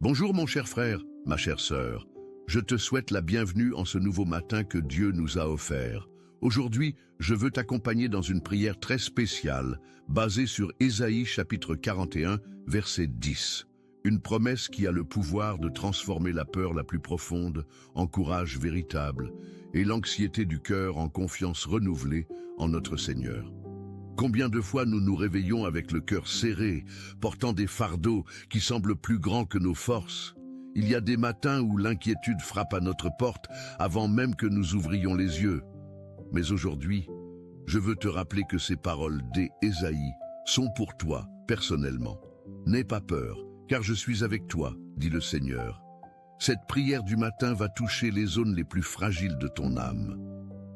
Bonjour mon cher frère, ma chère sœur. Je te souhaite la bienvenue en ce nouveau matin que Dieu nous a offert. Aujourd'hui, je veux t'accompagner dans une prière très spéciale, basée sur Ésaïe chapitre 41, verset 10. Une promesse qui a le pouvoir de transformer la peur la plus profonde en courage véritable et l'anxiété du cœur en confiance renouvelée en notre Seigneur. Combien de fois nous nous réveillons avec le cœur serré, portant des fardeaux qui semblent plus grands que nos forces. Il y a des matins où l'inquiétude frappe à notre porte avant même que nous ouvrions les yeux. Mais aujourd'hui, je veux te rappeler que ces paroles d'Ésaïe sont pour toi, personnellement. N'aie pas peur, car je suis avec toi, dit le Seigneur. Cette prière du matin va toucher les zones les plus fragiles de ton âme.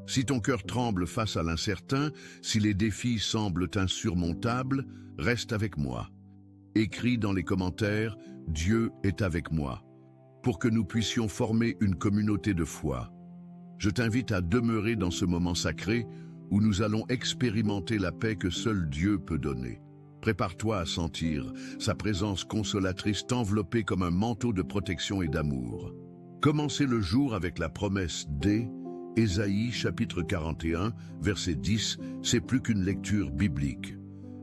Si ton cœur tremble face à l'incertain, si les défis semblent insurmontables, reste avec moi. Écris dans les commentaires « Dieu est avec moi » pour que nous puissions former une communauté de foi. Je t'invite à demeurer dans ce moment sacré où nous allons expérimenter la paix que seul Dieu peut donner. Prépare-toi à sentir sa présence consolatrice t'envelopper comme un manteau de protection et d'amour. Commencez le jour avec la promesse Ésaïe chapitre 41, verset 10, c'est plus qu'une lecture biblique.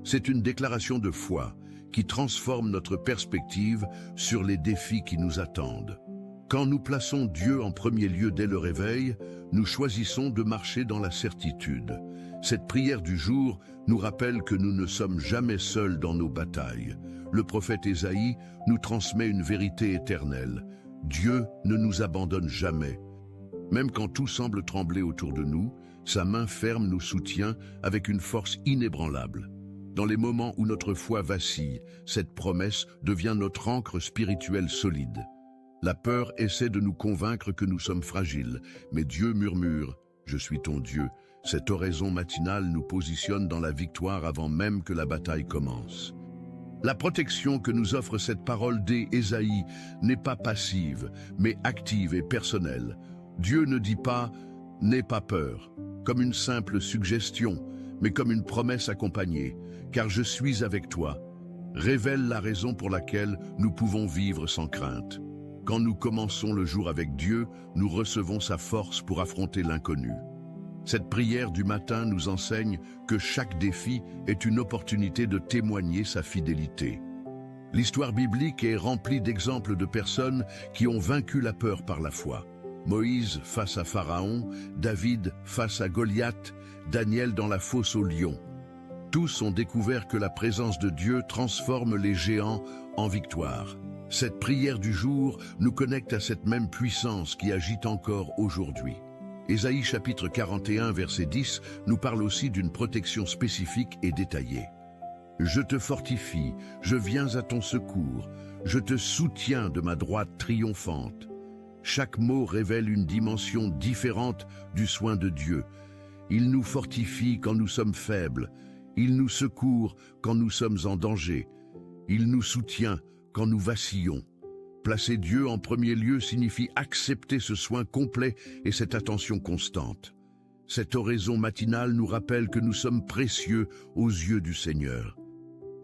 C'est une déclaration de foi qui transforme notre perspective sur les défis qui nous attendent. Quand nous plaçons Dieu en premier lieu dès le réveil, nous choisissons de marcher dans la certitude. Cette prière du jour nous rappelle que nous ne sommes jamais seuls dans nos batailles. Le prophète Ésaïe nous transmet une vérité éternelle. Dieu ne nous abandonne jamais. Même quand tout semble trembler autour de nous, sa main ferme nous soutient avec une force inébranlable. Dans les moments où notre foi vacille, cette promesse devient notre ancre spirituelle solide. La peur essaie de nous convaincre que nous sommes fragiles, mais Dieu murmure « Je suis ton Dieu ». Cette oraison matinale nous positionne dans la victoire avant même que la bataille commence. La protection que nous offre cette parole d'Ésaïe n'est pas passive, mais active et personnelle. Dieu ne dit pas « n'aie pas peur » comme une simple suggestion, mais comme une promesse accompagnée, car je suis avec toi, révèle la raison pour laquelle nous pouvons vivre sans crainte. Quand nous commençons le jour avec Dieu, nous recevons sa force pour affronter l'inconnu. Cette prière du matin nous enseigne que chaque défi est une opportunité de témoigner sa fidélité. L'histoire biblique est remplie d'exemples de personnes qui ont vaincu la peur par la foi. Moïse face à Pharaon, David face à Goliath, Daniel dans la fosse aux lions. Tous ont découvert que la présence de Dieu transforme les géants en victoire. Cette prière du jour nous connecte à cette même puissance qui agit encore aujourd'hui. Ésaïe chapitre 41 verset 10 nous parle aussi d'une protection spécifique et détaillée. Je te fortifie, je viens à ton secours, je te soutiens de ma droite triomphante. Chaque mot révèle une dimension différente du soin de Dieu. Il nous fortifie quand nous sommes faibles. Il nous secourt quand nous sommes en danger. Il nous soutient quand nous vacillons. Placer Dieu en premier lieu signifie accepter ce soin complet et cette attention constante. Cette oraison matinale nous rappelle que nous sommes précieux aux yeux du Seigneur.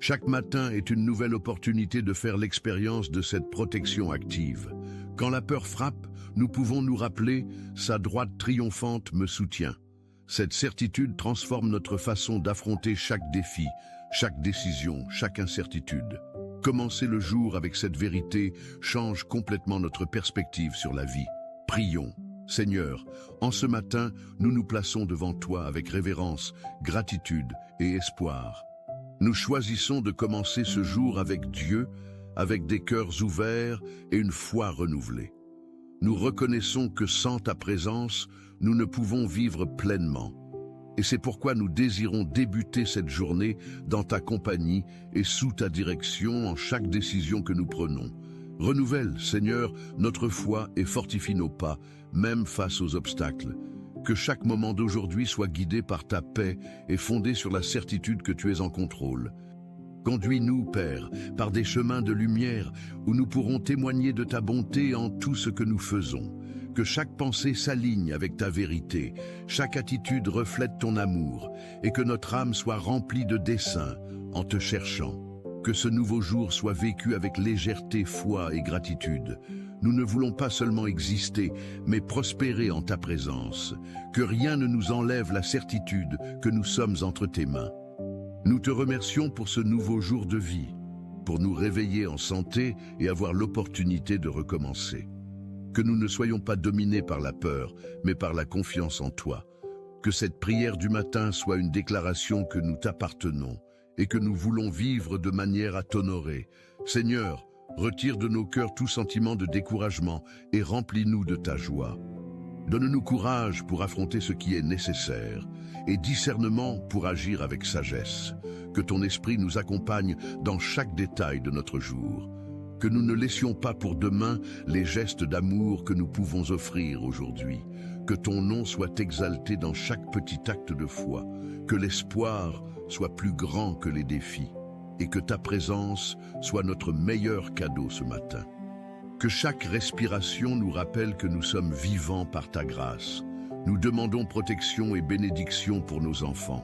Chaque matin est une nouvelle opportunité de faire l'expérience de cette protection active. Quand la peur frappe, nous pouvons nous rappeler « Sa droite triomphante me soutient ». Cette certitude transforme notre façon d'affronter chaque défi, chaque décision, chaque incertitude. Commencer le jour avec cette vérité change complètement notre perspective sur la vie. Prions. Seigneur, en ce matin, nous nous plaçons devant toi avec révérence, gratitude et espoir. Nous choisissons de commencer ce jour avec Dieu, avec des cœurs ouverts et une foi renouvelée. Nous reconnaissons que sans ta présence, nous ne pouvons vivre pleinement. Et c'est pourquoi nous désirons débuter cette journée dans ta compagnie et sous ta direction en chaque décision que nous prenons. Renouvelle, Seigneur, notre foi et fortifie nos pas, même face aux obstacles. Que chaque moment d'aujourd'hui soit guidé par ta paix et fondé sur la certitude que tu es en contrôle. Conduis-nous, Père, par des chemins de lumière où nous pourrons témoigner de ta bonté en tout ce que nous faisons. Que chaque pensée s'aligne avec ta vérité, chaque attitude reflète ton amour et que notre âme soit remplie de dessein en te cherchant. Que ce nouveau jour soit vécu avec légèreté, foi et gratitude. Nous ne voulons pas seulement exister, mais prospérer en ta présence. Que rien ne nous enlève la certitude que nous sommes entre tes mains. Nous te remercions pour ce nouveau jour de vie, pour nous réveiller en santé et avoir l'opportunité de recommencer. Que nous ne soyons pas dominés par la peur, mais par la confiance en toi. Que cette prière du matin soit une déclaration que nous t'appartenons et que nous voulons vivre de manière à t'honorer. Seigneur, retire de nos cœurs tout sentiment de découragement et remplis-nous de ta joie. Donne-nous courage pour affronter ce qui est nécessaire et discernement pour agir avec sagesse. Que ton esprit nous accompagne dans chaque détail de notre jour. Que nous ne laissions pas pour demain les gestes d'amour que nous pouvons offrir aujourd'hui. Que ton nom soit exalté dans chaque petit acte de foi. Que l'espoir soit plus grand que les défis. Et que ta présence soit notre meilleur cadeau ce matin. Que chaque respiration nous rappelle que nous sommes vivants par ta grâce. Nous demandons protection et bénédiction pour nos enfants.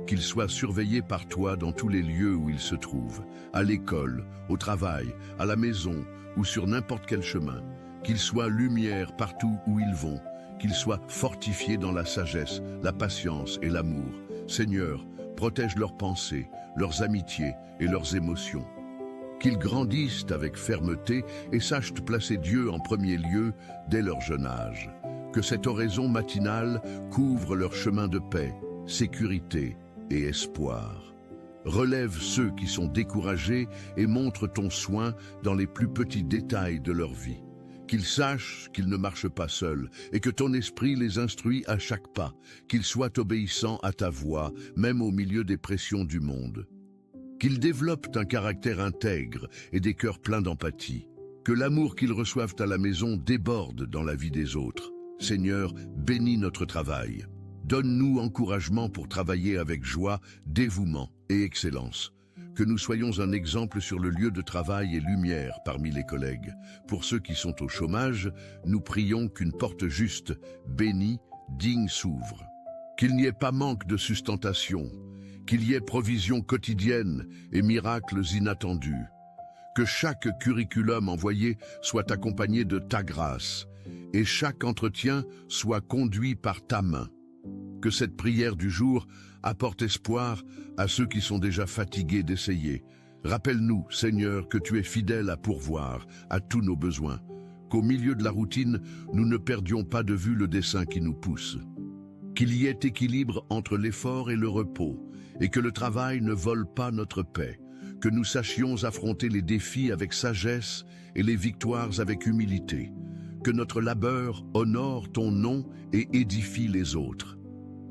Qu'ils soient surveillés par toi dans tous les lieux où ils se trouvent, à l'école, au travail, à la maison ou sur n'importe quel chemin. Qu'ils soient lumière partout où ils vont. Qu'ils soient fortifiés dans la sagesse, la patience et l'amour. Seigneur, protège leurs pensées, leurs amitiés et leurs émotions. Qu'ils grandissent avec fermeté et sachent placer Dieu en premier lieu dès leur jeune âge. Que cette oraison matinale couvre leur chemin de paix, sécurité et espoir. Relève ceux qui sont découragés et montre ton soin dans les plus petits détails de leur vie. Qu'ils sachent qu'ils ne marchent pas seuls et que ton esprit les instruit à chaque pas, qu'ils soient obéissants à ta voix, même au milieu des pressions du monde. Qu'ils développent un caractère intègre et des cœurs pleins d'empathie. Que l'amour qu'ils reçoivent à la maison déborde dans la vie des autres. Seigneur, bénis notre travail. Donne-nous encouragement pour travailler avec joie, dévouement et excellence. Que nous soyons un exemple sur le lieu de travail et lumière parmi les collègues. Pour ceux qui sont au chômage, nous prions qu'une porte juste, bénie, digne s'ouvre. Qu'il n'y ait pas manque de sustentation, qu'il y ait provision quotidienne et miracles inattendus. Que chaque curriculum envoyé soit accompagné de ta grâce et chaque entretien soit conduit par ta main. Que cette prière du jour apporte espoir à ceux qui sont déjà fatigués d'essayer. Rappelle-nous, Seigneur, que tu es fidèle à pourvoir à tous nos besoins, qu'au milieu de la routine, nous ne perdions pas de vue le dessein qui nous pousse. Qu'il y ait équilibre entre l'effort et le repos, et que le travail ne vole pas notre paix, que nous sachions affronter les défis avec sagesse et les victoires avec humilité, que notre labeur honore ton nom et édifie les autres.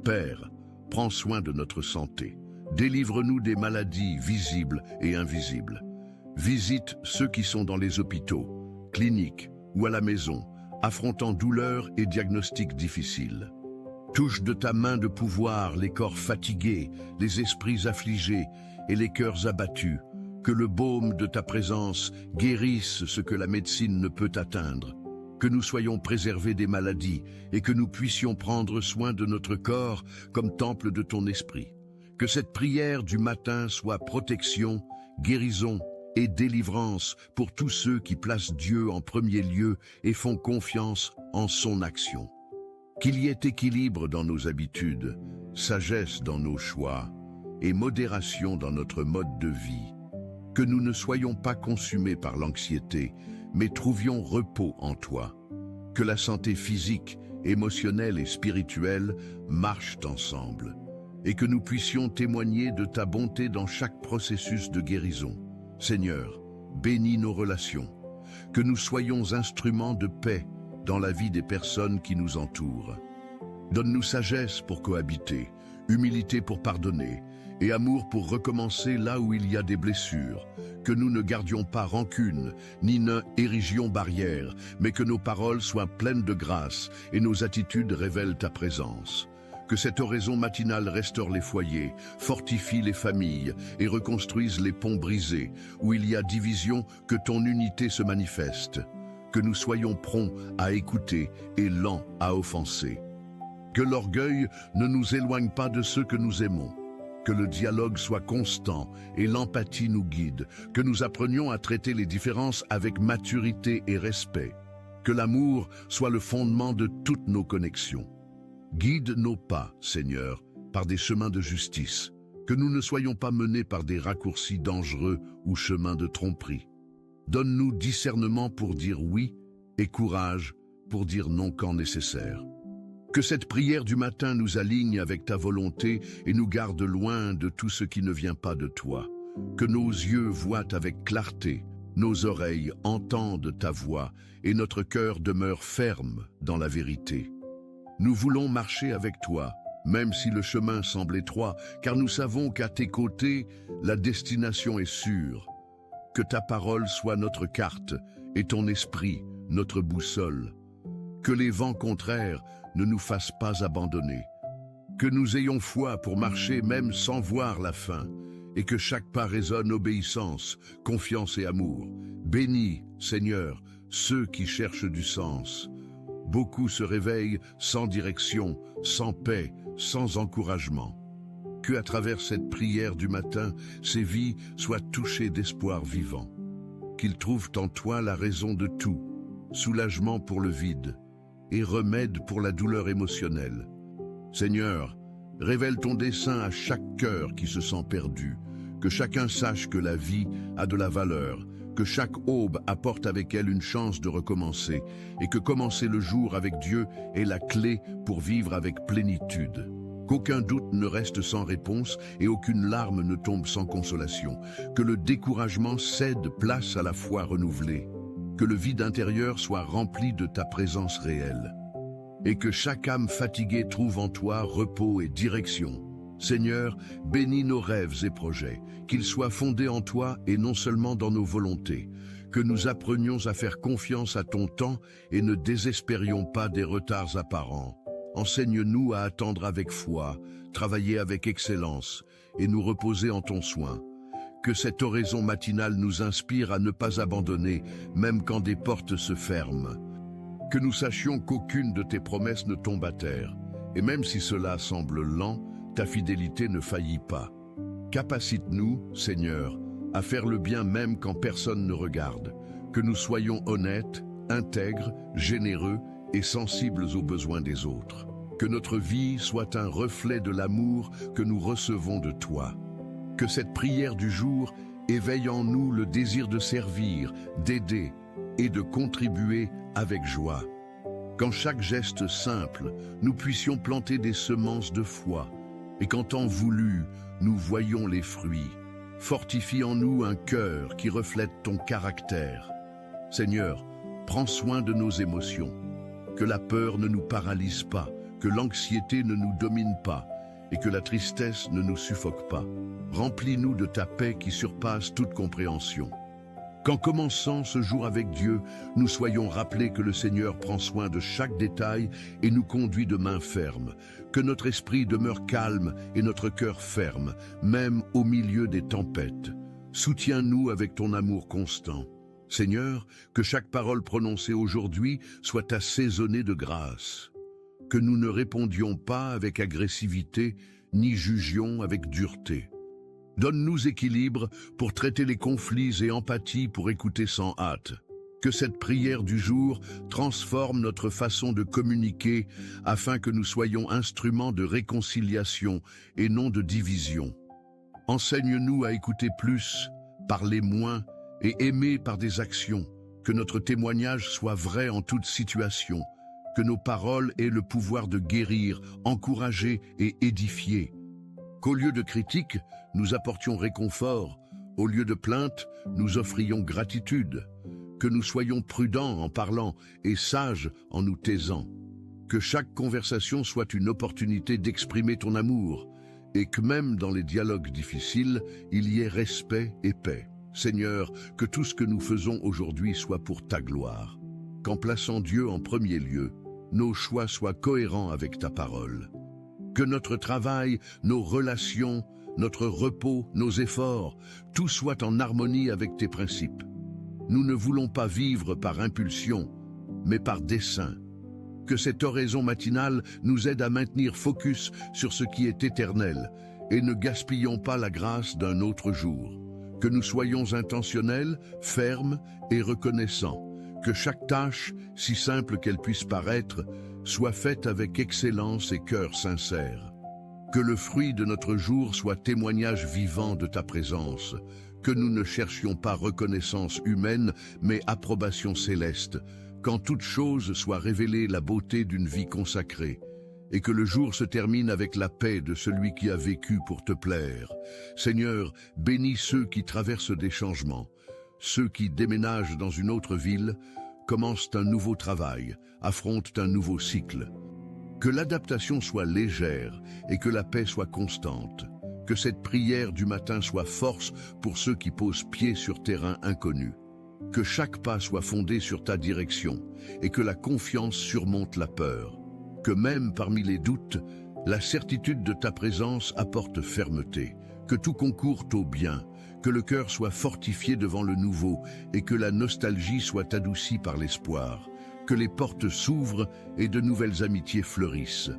Père, prends soin de notre santé. Délivre-nous des maladies visibles et invisibles. Visite ceux qui sont dans les hôpitaux, cliniques ou à la maison, affrontant douleurs et diagnostics difficiles. Touche de ta main de pouvoir les corps fatigués, les esprits affligés et les cœurs abattus. Que le baume de ta présence guérisse ce que la médecine ne peut atteindre. Que nous soyons préservés des maladies et que nous puissions prendre soin de notre corps comme temple de ton esprit. Que cette prière du matin soit protection, guérison et délivrance pour tous ceux qui placent Dieu en premier lieu et font confiance en son action. Qu'il y ait équilibre dans nos habitudes, sagesse dans nos choix et modération dans notre mode de vie. Que nous ne soyons pas consumés par l'anxiété, mais trouvions repos en toi. Que la santé physique, émotionnelle et spirituelle marchent ensemble. Et que nous puissions témoigner de ta bonté dans chaque processus de guérison. Seigneur, bénis nos relations. Que nous soyons instruments de paix dans la vie des personnes qui nous entourent. Donne-nous sagesse pour cohabiter, humilité pour pardonner et amour pour recommencer là où il y a des blessures. Que nous ne gardions pas rancune, ni ne érigions barrière, mais que nos paroles soient pleines de grâce et nos attitudes révèlent ta présence. Que cette oraison matinale restaure les foyers, fortifie les familles et reconstruise les ponts brisés. Où il y a division, que ton unité se manifeste. Que nous soyons prompts à écouter et lents à offenser. Que l'orgueil ne nous éloigne pas de ceux que nous aimons. Que le dialogue soit constant et l'empathie nous guide, que nous apprenions à traiter les différences avec maturité et respect, que l'amour soit le fondement de toutes nos connexions. Guide nos pas, Seigneur, par des chemins de justice, que nous ne soyons pas menés par des raccourcis dangereux ou chemins de tromperie. Donne-nous discernement pour dire oui et courage pour dire non quand nécessaire. Que cette prière du matin nous aligne avec ta volonté et nous garde loin de tout ce qui ne vient pas de toi. Que nos yeux voient avec clarté, nos oreilles entendent ta voix et notre cœur demeure ferme dans la vérité. Nous voulons marcher avec toi, même si le chemin semble étroit, car nous savons qu'à tes côtés, la destination est sûre. Que ta parole soit notre carte et ton esprit notre boussole. Que les vents contraires ne nous fassent pas abandonner. Que nous ayons foi pour marcher même sans voir la fin, et que chaque pas résonne obéissance, confiance et amour. Bénis, Seigneur, ceux qui cherchent du sens. Beaucoup se réveillent sans direction, sans paix, sans encouragement. Que à travers cette prière du matin, ces vies soient touchées d'espoir vivant. Qu'ils trouvent en toi la raison de tout, soulagement pour le vide et remède pour la douleur émotionnelle. Seigneur, révèle ton dessein à chaque cœur qui se sent perdu, que chacun sache que la vie a de la valeur, que chaque aube apporte avec elle une chance de recommencer, et que commencer le jour avec Dieu est la clé pour vivre avec plénitude. Qu'aucun doute ne reste sans réponse et aucune larme ne tombe sans consolation. Que le découragement cède place à la foi renouvelée. Que le vide intérieur soit rempli de ta présence réelle. Et que chaque âme fatiguée trouve en toi repos et direction. Seigneur, bénis nos rêves et projets, qu'ils soient fondés en toi et non seulement dans nos volontés. Que nous apprenions à faire confiance à ton temps et ne désespérions pas des retards apparents. Enseigne-nous à attendre avec foi, travailler avec excellence et nous reposer en ton soin. Que cette oraison matinale nous inspire à ne pas abandonner, même quand des portes se ferment. Que nous sachions qu'aucune de tes promesses ne tombe à terre, et même si cela semble lent, ta fidélité ne faillit pas. Capacite-nous, Seigneur, à faire le bien même quand personne ne regarde. Que nous soyons honnêtes, intègres, généreux et sensibles aux besoins des autres. Que notre vie soit un reflet de l'amour que nous recevons de toi. Que cette prière du jour éveille en nous le désir de servir, d'aider et de contribuer avec joie. Qu'en chaque geste simple, nous puissions planter des semences de foi et qu'en temps voulu, nous voyions les fruits. Fortifie en nous un cœur qui reflète ton caractère. Seigneur, prends soin de nos émotions. Que la peur ne nous paralyse pas, que l'anxiété ne nous domine pas et que la tristesse ne nous suffoque pas. Remplis-nous de ta paix qui surpasse toute compréhension. Qu'en commençant ce jour avec Dieu, nous soyons rappelés que le Seigneur prend soin de chaque détail et nous conduit de main ferme. Que notre esprit demeure calme et notre cœur ferme, même au milieu des tempêtes. Soutiens-nous avec ton amour constant. Seigneur, que chaque parole prononcée aujourd'hui soit assaisonnée de grâce. Que nous ne répondions pas avec agressivité, ni jugions avec dureté. Donne-nous équilibre pour traiter les conflits et empathie pour écouter sans hâte. Que cette prière du jour transforme notre façon de communiquer afin que nous soyons instruments de réconciliation et non de division. Enseigne-nous à écouter plus, parler moins et aimer par des actions. Que notre témoignage soit vrai en toute situation. Que nos paroles aient le pouvoir de guérir, encourager et édifier. Qu'au lieu de critiques, nous apportions réconfort, au lieu de plaintes, nous offrions gratitude. Que nous soyons prudents en parlant et sages en nous taisant. Que chaque conversation soit une opportunité d'exprimer ton amour, et que même dans les dialogues difficiles, il y ait respect et paix. Seigneur, que tout ce que nous faisons aujourd'hui soit pour ta gloire. Qu'en plaçant Dieu en premier lieu, nos choix soient cohérents avec ta parole. Que notre travail, nos relations, notre repos, nos efforts, tout soit en harmonie avec tes principes. Nous ne voulons pas vivre par impulsion, mais par dessein. Que cette oraison matinale nous aide à maintenir focus sur ce qui est éternel et ne gaspillons pas la grâce d'un autre jour. Que nous soyons intentionnels, fermes et reconnaissants. Que chaque tâche, si simple qu'elle puisse paraître, soit faite avec excellence et cœur sincère. Que le fruit de notre jour soit témoignage vivant de ta présence. Que nous ne cherchions pas reconnaissance humaine, mais approbation céleste. Qu'en toute chose soit révélée la beauté d'une vie consacrée. Et que le jour se termine avec la paix de celui qui a vécu pour te plaire. Seigneur, bénis ceux qui traversent des changements. Ceux qui déménagent dans une autre ville, commencent un nouveau travail, affrontent un nouveau cycle. Que l'adaptation soit légère et que la paix soit constante. Que cette prière du matin soit force pour ceux qui posent pied sur terrain inconnu. Que chaque pas soit fondé sur ta direction et que la confiance surmonte la peur. Que même parmi les doutes, la certitude de ta présence apporte fermeté. Que tout concourt au bien, que le cœur soit fortifié devant le nouveau et que la nostalgie soit adoucie par l'espoir. Que les portes s'ouvrent et de nouvelles amitiés fleurissent.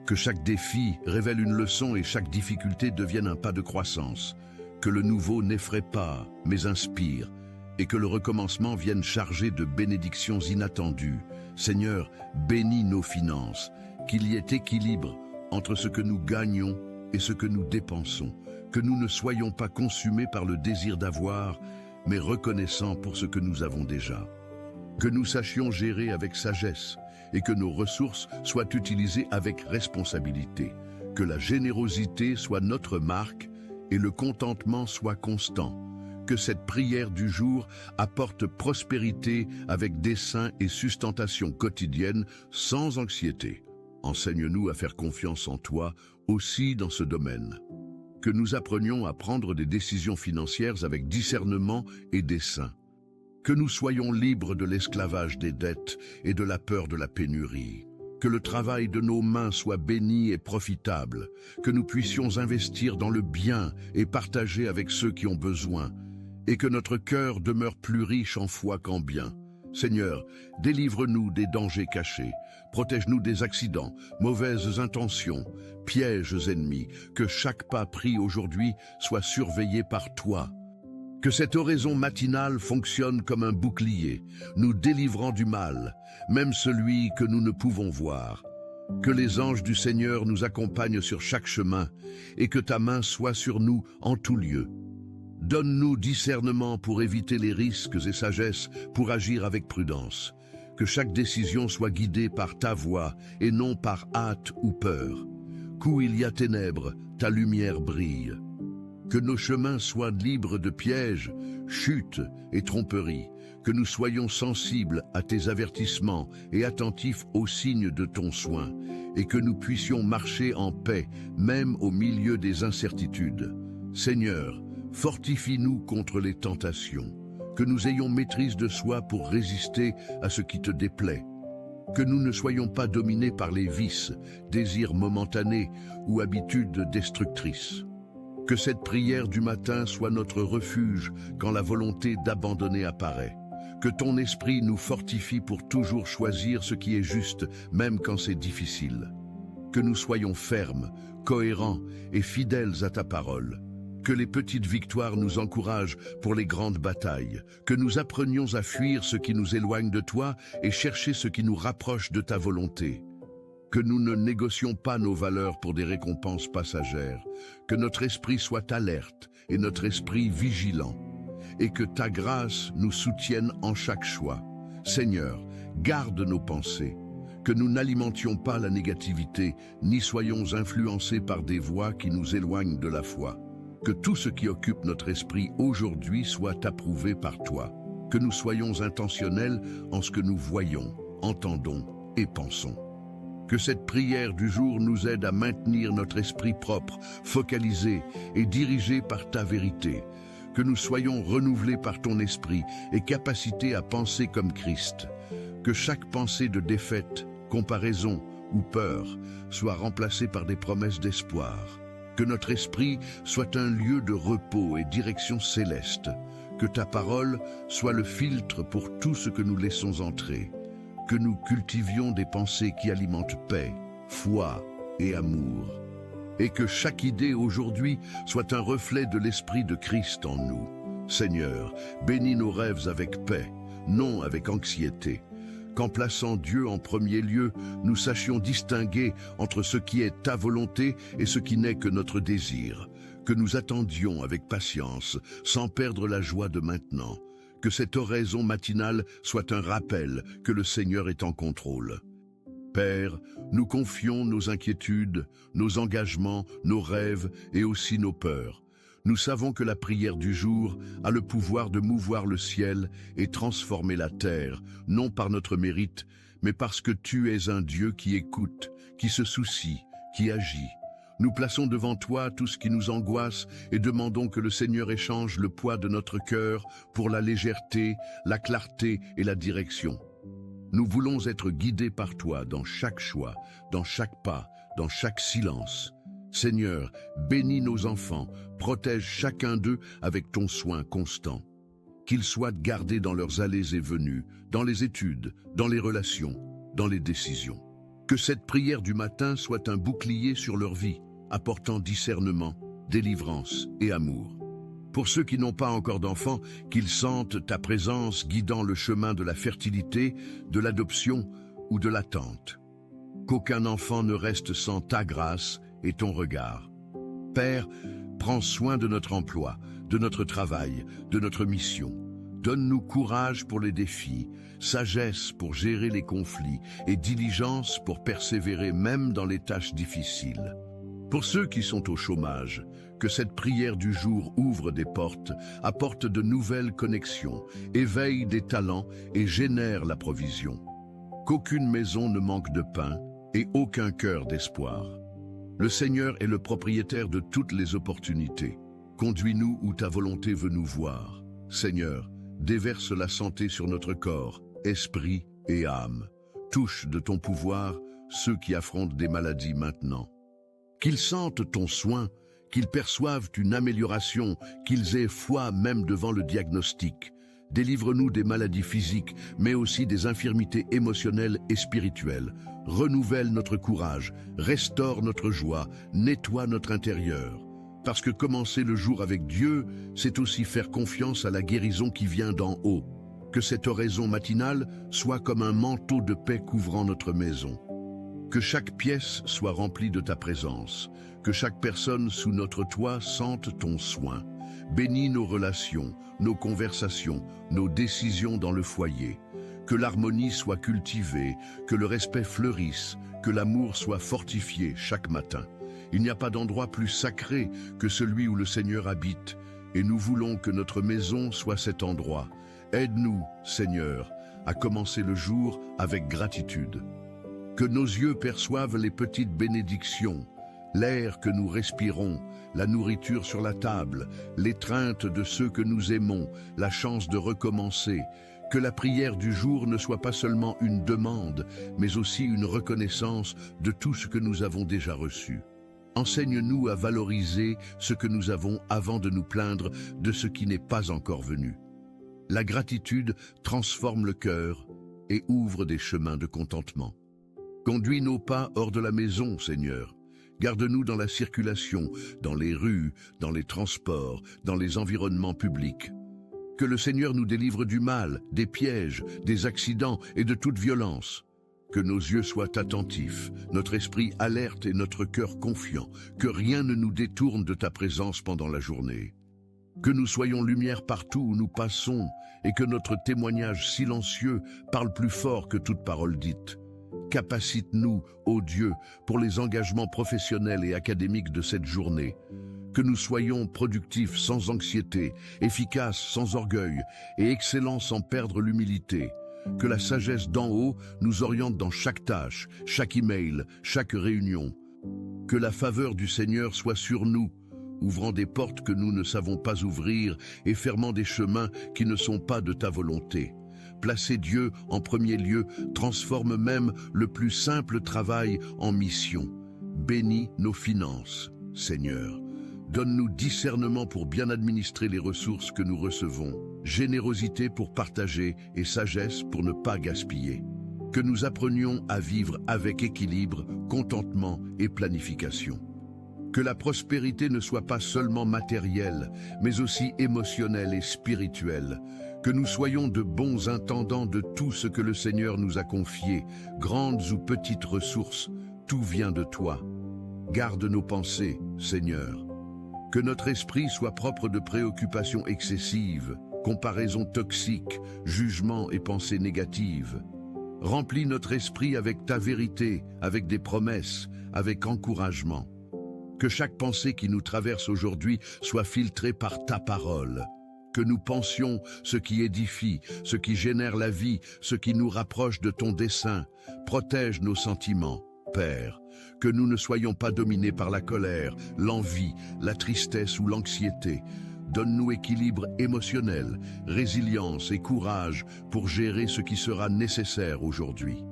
Que chaque défi révèle une leçon et chaque difficulté devienne un pas de croissance. Que le nouveau n'effraie pas, mais inspire, et que le recommencement vienne chargé de bénédictions inattendues. Seigneur, bénis nos finances, qu'il y ait équilibre entre ce que nous gagnons et ce que nous dépensons. Que nous ne soyons pas consumés par le désir d'avoir, mais reconnaissants pour ce que nous avons déjà. Que nous sachions gérer avec sagesse et que nos ressources soient utilisées avec responsabilité. Que la générosité soit notre marque et le contentement soit constant. Que cette prière du jour apporte prospérité avec dessein et sustentation quotidienne sans anxiété. Enseigne-nous à faire confiance en toi aussi dans ce domaine. Que nous apprenions à prendre des décisions financières avec discernement et dessein. Que nous soyons libres de l'esclavage des dettes et de la peur de la pénurie. Que le travail de nos mains soit béni et profitable. Que nous puissions investir dans le bien et partager avec ceux qui ont besoin. Et que notre cœur demeure plus riche en foi qu'en bien. Seigneur, délivre-nous des dangers cachés. Protège-nous des accidents, mauvaises intentions, pièges ennemis. Que chaque pas pris aujourd'hui soit surveillé par toi. Que cette oraison matinale fonctionne comme un bouclier, nous délivrant du mal, même celui que nous ne pouvons voir. Que les anges du Seigneur nous accompagnent sur chaque chemin et que ta main soit sur nous en tout lieu. Donne-nous discernement pour éviter les risques et sagesse pour agir avec prudence. Que chaque décision soit guidée par ta voix et non par hâte ou peur. Qu'où il y a ténèbres, ta lumière brille. Que nos chemins soient libres de pièges, chutes et tromperies. Que nous soyons sensibles à tes avertissements et attentifs aux signes de ton soin. Et que nous puissions marcher en paix, même au milieu des incertitudes. Seigneur, fortifie-nous contre les tentations. Que nous ayons maîtrise de soi pour résister à ce qui te déplaît. Que nous ne soyons pas dominés par les vices, désirs momentanés ou habitudes destructrices. Que cette prière du matin soit notre refuge quand la volonté d'abandonner apparaît. Que ton esprit nous fortifie pour toujours choisir ce qui est juste, même quand c'est difficile. Que nous soyons fermes, cohérents et fidèles à ta parole. Que les petites victoires nous encouragent pour les grandes batailles. Que nous apprenions à fuir ce qui nous éloigne de toi et chercher ce qui nous rapproche de ta volonté. Que nous ne négocions pas nos valeurs pour des récompenses passagères. Que notre esprit soit alerte et notre esprit vigilant. Et que ta grâce nous soutienne en chaque choix. Seigneur, garde nos pensées. Que nous n'alimentions pas la négativité, ni soyons influencés par des voix qui nous éloignent de la foi. Que tout ce qui occupe notre esprit aujourd'hui soit approuvé par toi. Que nous soyons intentionnels en ce que nous voyons, entendons et pensons. Que cette prière du jour nous aide à maintenir notre esprit propre, focalisé et dirigé par ta vérité. Que nous soyons renouvelés par ton esprit et capacités à penser comme Christ. Que chaque pensée de défaite, comparaison ou peur soit remplacée par des promesses d'espoir. Que notre esprit soit un lieu de repos et direction céleste. Que ta parole soit le filtre pour tout ce que nous laissons entrer. Que nous cultivions des pensées qui alimentent paix, foi et amour. et que chaque idée aujourd'hui soit un reflet de l'Esprit de Christ en nous. Seigneur, bénis nos rêves avec paix, non avec anxiété. Qu'en plaçant Dieu en premier lieu, nous sachions distinguer entre ce qui est ta volonté et ce qui n'est que notre désir. Que nous attendions avec patience, sans perdre la joie de maintenant. Que cette oraison matinale soit un rappel que le Seigneur est en contrôle. Père, nous confions nos inquiétudes, nos engagements, nos rêves et aussi nos peurs. Nous savons que la prière du jour a le pouvoir de mouvoir le ciel et transformer la terre, non par notre mérite, mais parce que tu es un Dieu qui écoute, qui se soucie, qui agit. Nous plaçons devant toi tout ce qui nous angoisse et demandons que le Seigneur échange le poids de notre cœur pour la légèreté, la clarté et la direction. Nous voulons être guidés par toi dans chaque choix, dans chaque pas, dans chaque silence. Seigneur, bénis nos enfants, protège chacun d'eux avec ton soin constant. Qu'ils soient gardés dans leurs allées et venues, dans les études, dans les relations, dans les décisions. Que cette prière du matin soit un bouclier sur leur vie, apportant discernement, délivrance et amour. Pour ceux qui n'ont pas encore d'enfants, qu'ils sentent ta présence guidant le chemin de la fertilité, de l'adoption ou de l'attente. Qu'aucun enfant ne reste sans ta grâce et ton regard. Père, prends soin de notre emploi, de notre travail, de notre mission. Donne-nous courage pour les défis, sagesse pour gérer les conflits et diligence pour persévérer même dans les tâches difficiles. Pour ceux qui sont au chômage, que cette prière du jour ouvre des portes, apporte de nouvelles connexions, éveille des talents et génère la provision. Qu'aucune maison ne manque de pain et aucun cœur d'espoir. Le Seigneur est le propriétaire de toutes les opportunités. Conduis-nous où ta volonté veut nous voir. Seigneur, déverse la santé sur notre corps, esprit et âme. Touche de ton pouvoir ceux qui affrontent des maladies maintenant. Qu'ils sentent ton soin, qu'ils perçoivent une amélioration, qu'ils aient foi même devant le diagnostic. Délivre-nous des maladies physiques, mais aussi des infirmités émotionnelles et spirituelles. Renouvelle notre courage, restaure notre joie, nettoie notre intérieur. Parce que commencer le jour avec Dieu, c'est aussi faire confiance à la guérison qui vient d'en haut. Que cette oraison matinale soit comme un manteau de paix couvrant notre maison. Que chaque pièce soit remplie de ta présence. Que chaque personne sous notre toit sente ton soin. Bénis nos relations, nos conversations, nos décisions dans le foyer. Que l'harmonie soit cultivée, que le respect fleurisse, que l'amour soit fortifié chaque matin. Il n'y a pas d'endroit plus sacré que celui où le Seigneur habite, et nous voulons que notre maison soit cet endroit. Aide-nous, Seigneur, à commencer le jour avec gratitude. Que nos yeux perçoivent les petites bénédictions, l'air que nous respirons, la nourriture sur la table, l'étreinte de ceux que nous aimons, la chance de recommencer. Que la prière du jour ne soit pas seulement une demande, mais aussi une reconnaissance de tout ce que nous avons déjà reçu. Enseigne-nous à valoriser ce que nous avons avant de nous plaindre de ce qui n'est pas encore venu. La gratitude transforme le cœur et ouvre des chemins de contentement. Conduis nos pas hors de la maison, Seigneur. Garde-nous dans la circulation, dans les rues, dans les transports, dans les environnements publics. Que le Seigneur nous délivre du mal, des pièges, des accidents et de toute violence. Que nos yeux soient attentifs, notre esprit alerte et notre cœur confiant. Que rien ne nous détourne de ta présence pendant la journée. Que nous soyons lumière partout où nous passons et que notre témoignage silencieux parle plus fort que toute parole dite. Capacite-nous, ô Dieu, pour les engagements professionnels et académiques de cette journée. Que nous soyons productifs sans anxiété, efficaces sans orgueil et excellents sans perdre l'humilité. Que la sagesse d'en haut nous oriente dans chaque tâche, chaque email, chaque réunion. Que la faveur du Seigneur soit sur nous, ouvrant des portes que nous ne savons pas ouvrir et fermant des chemins qui ne sont pas de ta volonté. Placer Dieu en premier lieu transforme même le plus simple travail en mission. Bénis nos finances, Seigneur. Donne-nous discernement pour bien administrer les ressources que nous recevons, générosité pour partager et sagesse pour ne pas gaspiller. Que nous apprenions à vivre avec équilibre, contentement et planification. Que la prospérité ne soit pas seulement matérielle, mais aussi émotionnelle et spirituelle. Que nous soyons de bons intendants de tout ce que le Seigneur nous a confié, grandes ou petites ressources, tout vient de toi. Garde nos pensées, Seigneur. Que notre esprit soit propre de préoccupations excessives, comparaisons toxiques, jugements et pensées négatives. Remplis notre esprit avec ta vérité, avec des promesses, avec encouragement. Que chaque pensée qui nous traverse aujourd'hui soit filtrée par ta parole. Que nous pensions ce qui édifie, ce qui génère la vie, ce qui nous rapproche de ton dessein. Protège nos sentiments, Père. Que nous ne soyons pas dominés par la colère, l'envie, la tristesse ou l'anxiété. Donne-nous équilibre émotionnel, résilience et courage pour gérer ce qui sera nécessaire aujourd'hui.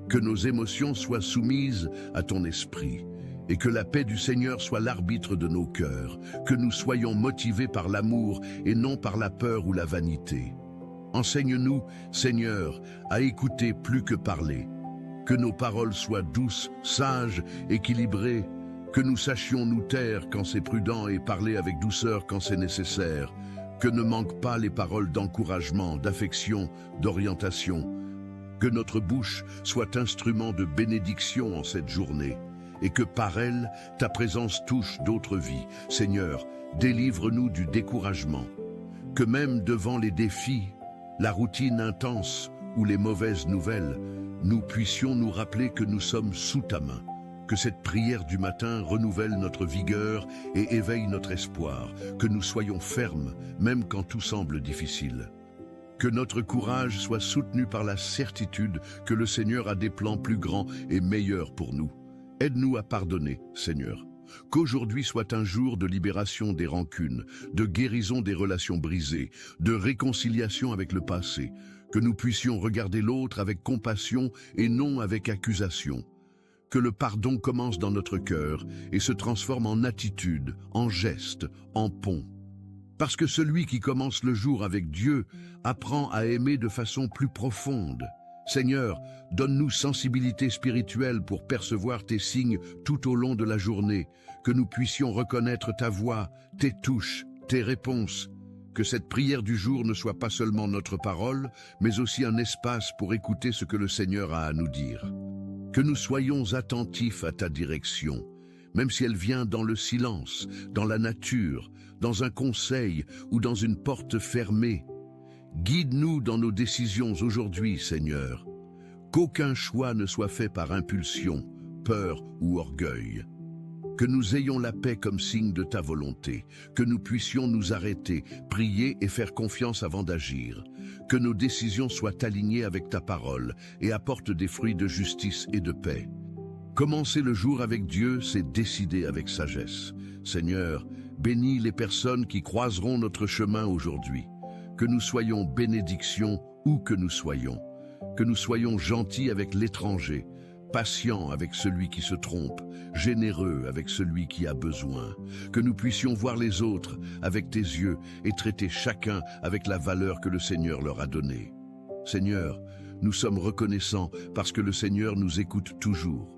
Que nos émotions soient soumises à ton esprit. Et que la paix du Seigneur soit l'arbitre de nos cœurs, que nous soyons motivés par l'amour et non par la peur ou la vanité. Enseigne-nous, Seigneur, à écouter plus que parler. Que nos paroles soient douces, sages, équilibrées, que nous sachions nous taire quand c'est prudent et parler avec douceur quand c'est nécessaire, que ne manquent pas les paroles d'encouragement, d'affection, d'orientation, que notre bouche soit instrument de bénédiction en cette journée, et que par elle, ta présence touche d'autres vies. Seigneur, délivre-nous du découragement. Que même devant les défis, la routine intense ou les mauvaises nouvelles, nous puissions nous rappeler que nous sommes sous ta main. Que cette prière du matin renouvelle notre vigueur et éveille notre espoir. Que nous soyons fermes, même quand tout semble difficile. Que notre courage soit soutenu par la certitude que le Seigneur a des plans plus grands et meilleurs pour nous. Aide-nous à pardonner, Seigneur. Qu'aujourd'hui soit un jour de libération des rancunes, de guérison des relations brisées, de réconciliation avec le passé. Que nous puissions regarder l'autre avec compassion et non avec accusation. Que le pardon commence dans notre cœur et se transforme en attitude, en geste, en pont. Parce que celui qui commence le jour avec Dieu apprend à aimer de façon plus profonde. Seigneur, donne-nous sensibilité spirituelle pour percevoir tes signes tout au long de la journée, que nous puissions reconnaître ta voix, tes touches, tes réponses. Que cette prière du jour ne soit pas seulement notre parole, mais aussi un espace pour écouter ce que le Seigneur a à nous dire. Que nous soyons attentifs à ta direction, même si elle vient dans le silence, dans la nature, dans un conseil ou dans une porte fermée. Guide-nous dans nos décisions aujourd'hui, Seigneur. Qu'aucun choix ne soit fait par impulsion, peur ou orgueil. Que nous ayons la paix comme signe de ta volonté, que nous puissions nous arrêter, prier et faire confiance avant d'agir. Que nos décisions soient alignées avec ta parole et apportent des fruits de justice et de paix. Commencer le jour avec Dieu, c'est décider avec sagesse. Seigneur, bénis les personnes qui croiseront notre chemin aujourd'hui. Que nous soyons bénédiction où que nous soyons. Que nous soyons gentils avec l'étranger, patients avec celui qui se trompe, généreux avec celui qui a besoin. Que nous puissions voir les autres avec tes yeux et traiter chacun avec la valeur que le Seigneur leur a donnée. Seigneur, nous sommes reconnaissants parce que le Seigneur nous écoute toujours.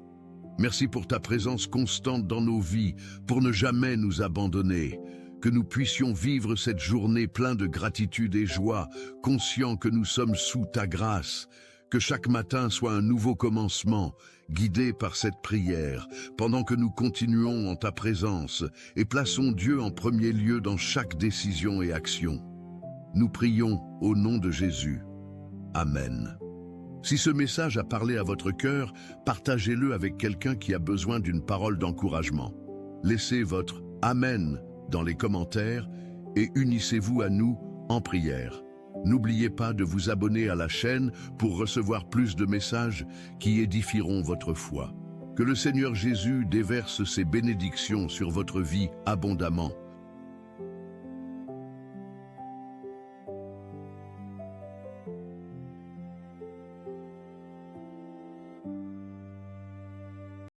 Merci pour ta présence constante dans nos vies, pour ne jamais nous abandonner. Que nous puissions vivre cette journée pleine de gratitude et joie, conscients que nous sommes sous ta grâce. Que chaque matin soit un nouveau commencement, guidé par cette prière, pendant que nous continuons en ta présence et plaçons Dieu en premier lieu dans chaque décision et action. Nous prions au nom de Jésus. Amen. Si ce message a parlé à votre cœur, partagez-le avec quelqu'un qui a besoin d'une parole d'encouragement. Laissez votre « Amen » dans les commentaires et unissez-vous à nous en prière. N'oubliez pas de vous abonner à la chaîne pour recevoir plus de messages qui édifieront votre foi. Que le Seigneur Jésus déverse ses bénédictions sur votre vie abondamment.